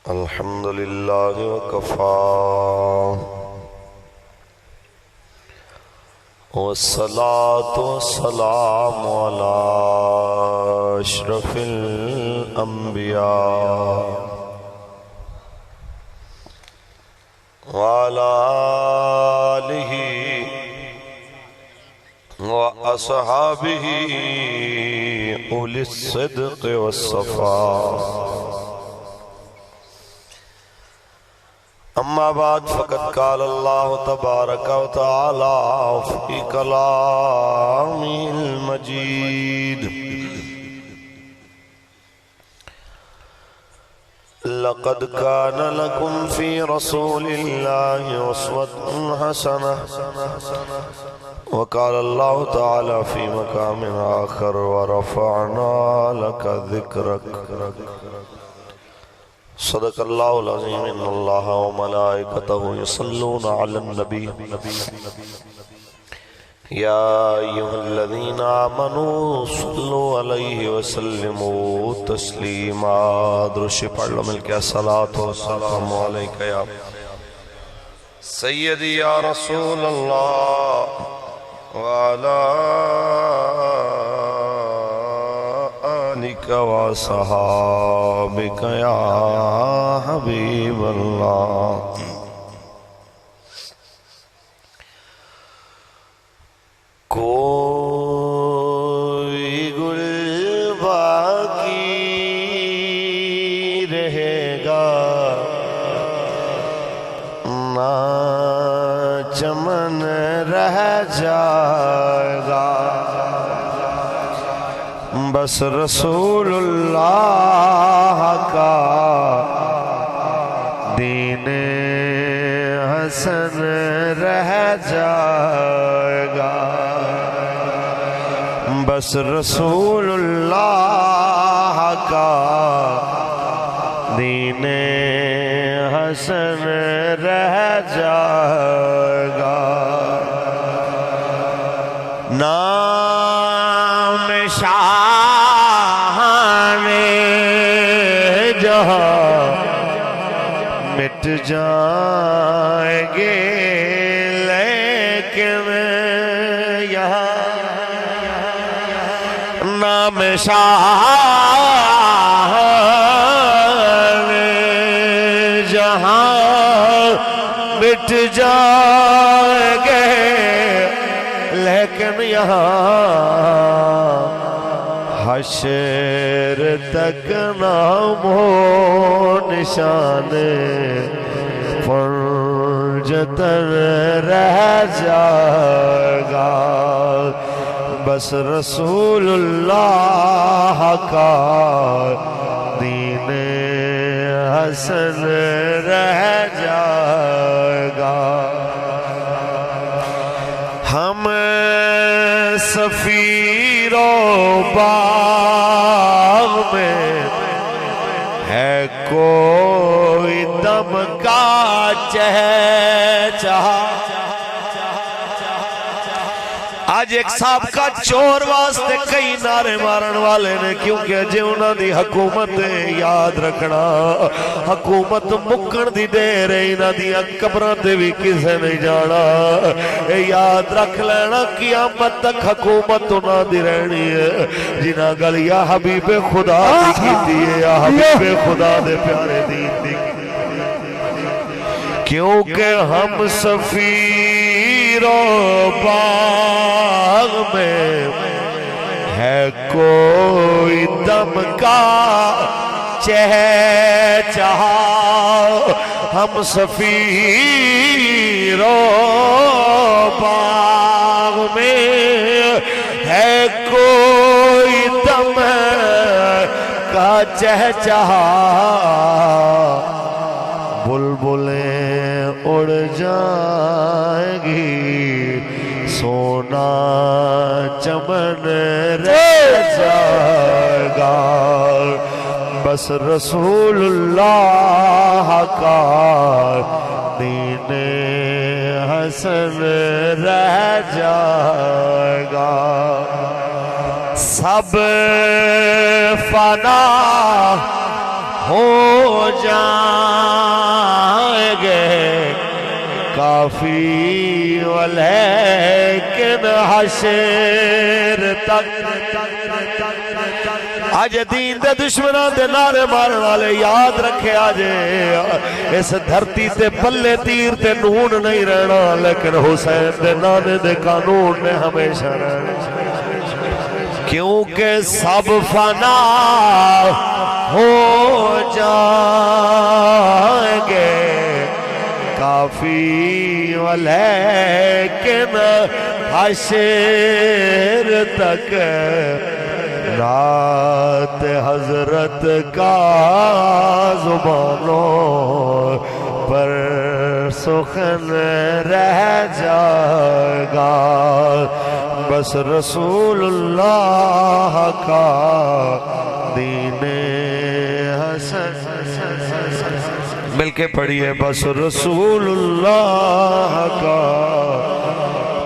الحمد لله وكفى والصلاة والسلام على أشرف الأنبياء وعلى آله وأصحابه أولي الصدق والصفاء أما بعد فقد قال الله تبارك وتعالى في كلامه المجيد لقد كان لكم في رسول الله أسوة حسنة وقال الله تعالى في مقام آخر ورفعنا لك ذكرك صدق الله العظيم إن الله وملائكته يصلون على النبي يا أيها الذين آمنوا صلوا عليه وسلموا تسليما درشی پڑھ لو مل کے الصلاة والسلام عليك يا سيدي يا رسول الله وعلى آلك وصحابك يا حبيب الله کوئی گل باقی رہے گا نہ چمن رہ جائے گا بس رسول اللہ کا دین حسن رہ جائے گا بس رسول اللہ کا دین حسن رہ جائے گا نام شاہان جہاں مٹ جائیں گے لیکن یہاں نام شاہان جہاں مٹ جائیں گے لیکن یہاں حشر تک نام و نشان فرجتن رہ جائے گا بس رسول اللہ کا دین حسن رہ جائے گا ہم سفیر و باغ میں ہے کوئی دم کا چہچہا آج ایک سابقہ چور واسطے کئی نعرے مارن والے نے کیونکہ جے انہاں دی حکومت یاد رکھنا حکومت مکن دی دے رہی نہ دیا قبران دے بھی کسے نہیں جانا یاد رکھ لینا قیامت تک حکومت انہاں دی رہنی ہے جنہاں گل یا حبیب خدا دی کیتی ہے یا حبیب خدا دے پیارے دین دی کیونکہ ہم سفیر و باغ میں ہے کوئی دم کا چہچہا ہم سفیر و باغ میں ہے کوئی دم کا چہچہا بلبلیں اڑ جائیں گی سونا چمن رہ جائے گا بس رسول اللہ کا دین حسن رہ جائے گا سب فنا ہو جائیں گے کافی ولیکن حشر تک آج دین دے دشمنوں دے نعرے مارن والے یاد رکھے آج اس دھرتی تے پلے تیر تے نون نہیں رہنا لیکن حسین دے نانے دے قانون نے ہمیشہ رہنا کیونکہ سب فنا ہو جائیں گے کافی ولیکن حشر تک رات حضرت کا زبانوں پر سخن رہ جائے گا بس رسول اللہ کا دین حسن مل کے پڑھیے بس رسول اللہ کا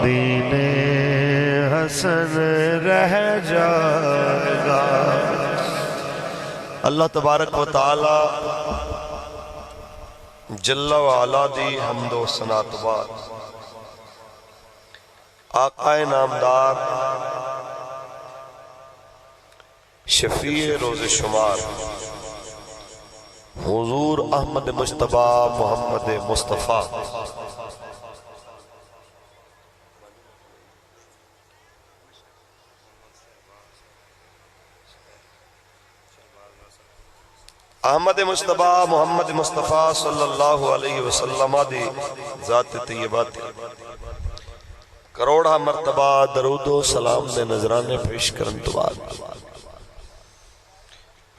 دین حسن رہ جائے گا اللہ تبارک و تعالی جل و علا دی حمد و ثنا تو بعد آقا نامدار شفیع روز شمار حضور احمد مجتبی محمد مصطفیٰ احمد مجتبی محمد مصطفیٰ صلی اللہ علیہ وسلم دی ذات طیبات کروڑا مرتبہ درود و سلام دے نظرانے پیش کرن تو بعد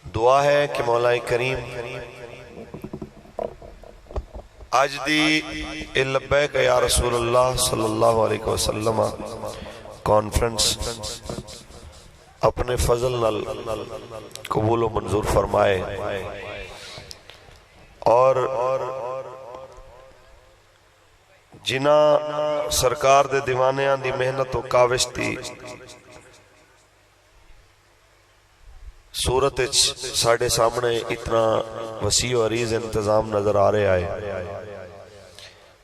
دعا ہے کہ مولا کریم آج دی لبیک یا رسول اللہ صلی اللہ علیہ وسلم کانفرنس اپنے فضل نال قبول و منظور فرمائے اور جنہ سرکار دے دیوانیاں دی محنت و کاوش تھی صورت ساڑھے سامنے اتنا وسیع و عریض انتظام نظر آ رہے آئے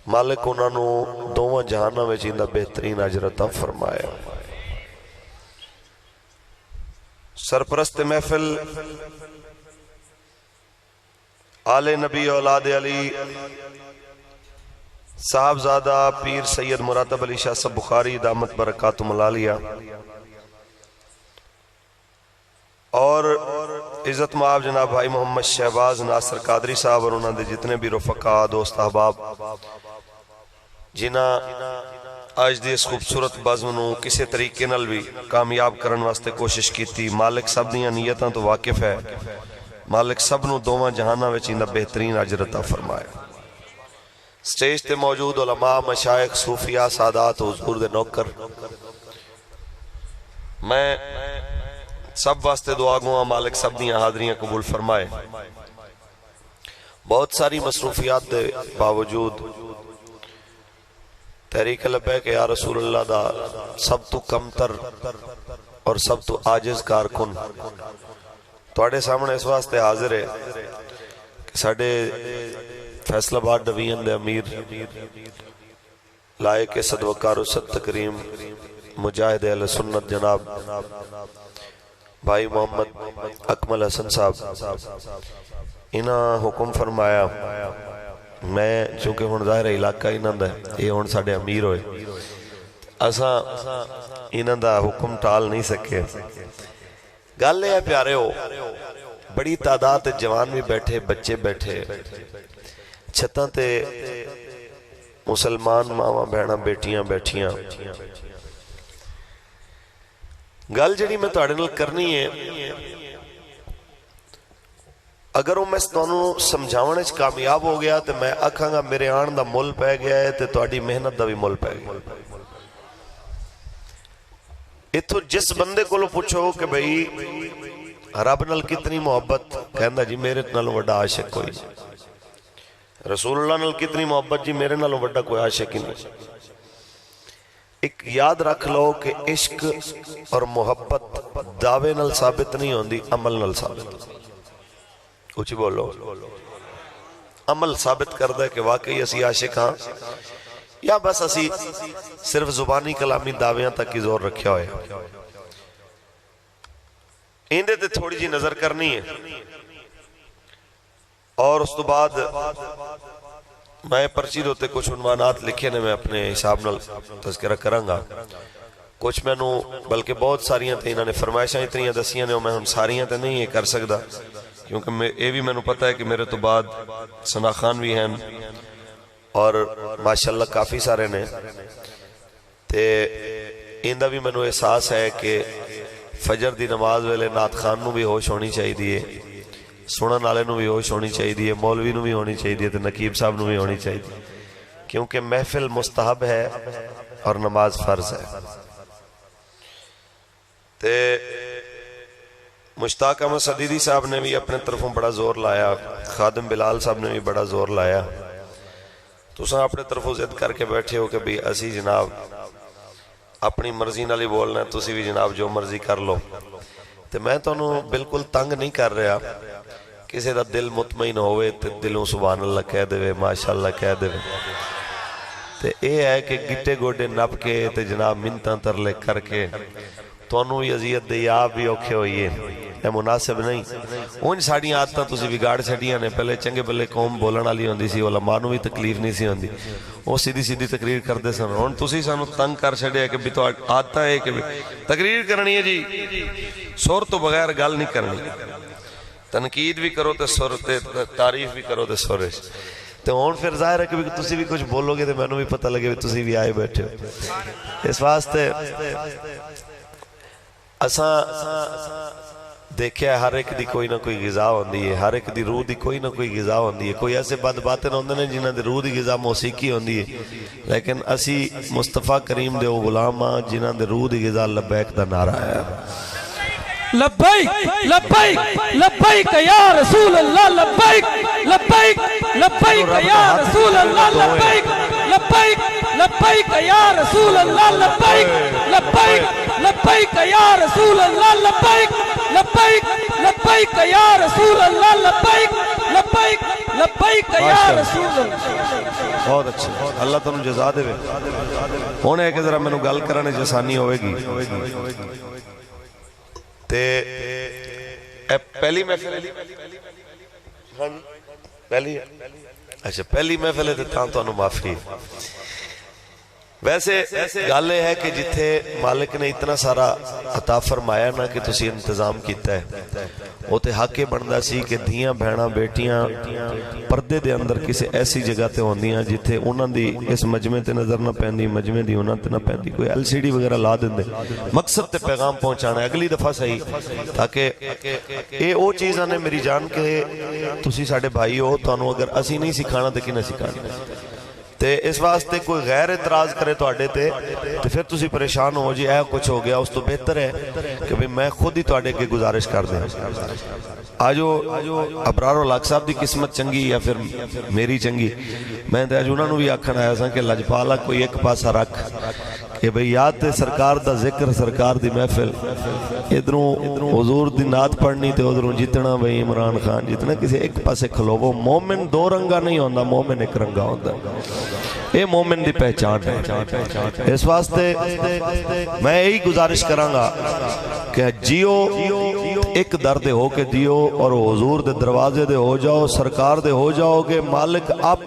مالک انہوں نے دوواں جہانہ میں جیندہ بہترین اجر عطا فرمایا سرپرست محفل آل نبی اولاد علی صاحبزادہ پیر سید مراتب علی شاہ صاحب بخاری دامت برکاتم العالیہ اور عزت معاف جناب بھائی محمد شہباز ناصر قادری صاحب اور انہوں نے جتنے بھی رفقا دوست احباب جنہ آج دی اس خوبصورت بزم نو کسی طریقے نال بھی کامیاب کرن واسطے کوشش کی تھی مالک سب دیاں نیتاں تو واقف ہے مالک سب نو دوواں جہانہ وچ اندہ بہترین اجر عطا فرمایا سٹیج تے موجود علماء مشائخ صوفیاء سادات حضور دے نوکر میں سب واسطے دعا گوا مالک سب دیاں حاضریاں قبول فرمائے بہت ساری مصروفیات دے باوجود تحریک لبیک یا رسول اللہ دا سب تو کم تر اور سب تو عاجز کارکن تواڈے سامنے اس واسطے حاضر ہے کہ ساڑھے فیصل آباد ڈویژن دے امیر لائق صد وقار و صد تکریم مجاہد اہل سنت جناب بھائی محمد اکمل حسن صاحب انہاں حکم فرمایا میں چونکہ ہون ظاہر علاقہ انہاں دا یہ ہون ساڑھے امیر ہوئے اساں انہاں دا حکم ٹال نہیں سکے گل ہے پیارے ہو بڑی تعداد جوان بھی بیٹھے بچے بیٹھے چھتاں تے مسلمان ماواں بہناں بیٹیاں بیٹھیاں گل جڑی میں تواڈے نال کرنی ہے اگر وہ میں تانوں سمجھاونے وچ کامیاب ہو گیا تو میں آکھاں گا میرے آن دا مل پہ گیا ہے تے تواڈی محنت دا بھی مل پہ گیا اتھو جس بندے کو پوچھو کہ بھئی رب نال کتنی محبت کہندا جی میرے نال وڈا عاشق کوئی رسول اللہ نال کتنی محبت جی میرے نال وڈا کوئی عاشق ہی نہیں ایک یاد رکھ لو کہ عشق اور محبت دعوے نال ثابت نہیں ہوندی عمل نال ثابت اچھی بولو. عمل ثابت کرتا ہے کہ واقعی اسی عاشق ہاں یا بس اسی صرف زبانی کلامی دعویاں تک کی زور رکھیا ہوئے. ایندے تے تھوڑی جی نظر کرنی ہے اور اس تو بعد میں پرچی دوتے کچھ عنوانات لکھے نے میں اپنے حساب نال تذکرہ کرنگا. کچھ میں نو بلکہ بہت ساریاں تھے انہوں نے فرمائشاں اتنی دسیاں نے میں ہم ساریاں تے نہیں کر سکتا کیونکہ یہ بھی میں نو پتہ ہے کہ میرے تو بعد ثنا خان بھی ہیں اور ماشاءاللہ کافی سارے نے تے ایندہ بھی میں نو احساس ہے کہ فجر دی نماز ویلے نعت خان نو بھی ہوش ہونی چاہی دیئے, سنن والے نو بھی ہوش ہونی چاہی دیئے, مولوی نو بھی ہونی چاہی دیئے, تے نقیب صاحب نو بھی ہونی چاہی دیئے کیونکہ محفل مستحب ہے اور نماز فرض ہے. تے مشتاق احمد صدیدی صاحب نے بھی اپنے طرفوں بڑا زور لایا, خادم بلال صاحب نے بھی بڑا زور لایا. تو ساں اپنے طرفوں ضد کر کے بیٹھے ہو کہ بھی اسی جناب اپنی مرضی نالی بولنا ہے, تسی بھی جناب جو مرضی کر لو. تے میں تو انہوں بالکل تنگ نہیں کر رہا, کسی دا دل مطمئن ہوئے تے دلوں سبحان اللہ کہہ دے, ماشاءاللہ کہہ دے. تے اے ہے کہ گٹے گوڑے نپ کے تے جناب منتاں ترلے کر کے تو انہوں بھی عذیت دے آپ بھی اوکھے ہوئیے, یہ مناسب نہیں. ان ساڑی آدتاں تسی بگاڑ چھڑیاں نے, پہلے چنگے بلے قوم بولن والی ہوندی سی, علماء نو بھی تکلیف نہیں سی ہوندی, وہ سیدھی سیدھی تقریر کردے سن. ہن تسی سانو تنگ کر چھڑیا کہ بھی تو آدتا ہے کہ تقریر کرنی ہے جی, سر تو بغیر گل نہیں کرنی, تنقید بھی کرو تے سر, تے تعریف بھی کرو تے سر. تو ہون پھر ظاہر ہے کہ تسی بھی کچھ بولو گے تو میں نو بھی پتہ لگے تسی بھی آئے بیٹھے ہو. اس واسطے اساں دیکھیا ہر ایک دی کوئی نہ کوئی غذا ہوندی ہے, ہر ایک دی روح دی کوئی نہ کوئی غذا ہوندی ہے. کوئی ایسے بد باطن ہوندے نے جنہاں دی روح دی غذا موسیقی ہوندی ہے, لیکن اسی مصطفیٰ کریم دے او غلام ہاں جنہاں دی روح دی غذا لبیک دا نعرہ ہے. لبیک لبیک لبیک یا رسول اللہ, لبیک لبیک لبیک یا رسول اللہ, لبیک لبیک لبیک یا رسول اللہ, لبیک لبیک لبیک یا رسول اللہ, لبیک لبیک لبیک یا رسول اللہ, لبیک لبیک لبیک یا رسول اللہ. بہت اچھا, اللہ تنہوں جزا دے. ہونے ہے کہ ذرا میں نو گل کرنے جسانی ہوئے گی. تے پہلی محفل پہلی اچھا پہلی محفل ہے تے تو انہوں معافی. ویسے گالے ہے کہ جتھے مالک نے اتنا سارا عطا فرمایا نا کہ تسی انتظام کیتا ہے, وہ تے حق بندہ سی کہ دھیاں بہناں بیٹیاں پردے دے اندر کسی ایسی جگہ تے ہوندیاں جتھے انہاں دی اس مجمع تے نظر نہ پہندی, مجمع دی انہاں تے نہ پہندی, کوئی LCD وغیرہ لا دیں. مقصد تے پیغام پہنچانا ہے اگلی دفعہ صحیح, تاکہ اے او چیزاں نے میری جان کے تسی ساڑے بھائی ہو, تو انہوں اگر اسی نہیں سکھانا تے کی نہ سکھانا. تے اس واسطے کوئی غیر اعتراض کرے تو آڑے تے پھر تسی پریشان ہو جی اے کچھ ہو گیا. اس تو بہتر ہے کہ بھی میں خود ہی تو آڑے کے گزارش کر دیں. آجو ابرار الحق صاحب دی قسمت چنگی یا پھر میری چنگی, میں تے آج انہوں نے بھی آکھن آیا سا کہ لجپالا کوئی ایک پاسا رکھ کہ بھئی یاد تے سرکار دا ذکر, سرکار دی محفل, ادھروں حضور دی نعت پڑھنی تے ادھروں جتنا بھئی عمران خان جتنا, کسی ایک پاسے کھلو. وہ مومن دو رنگا نہیں ہوندہ, مومن ایک رنگا ہوندہ. اے مومن دی پہچان ہے. اس واسطے میں یہی گزارش کرانگا کہ جیو ایک درد ہو کے دیو اور حضور دے دروازے دے ہو جاؤ, سرکار دے ہو جاؤ گے, مالک آپ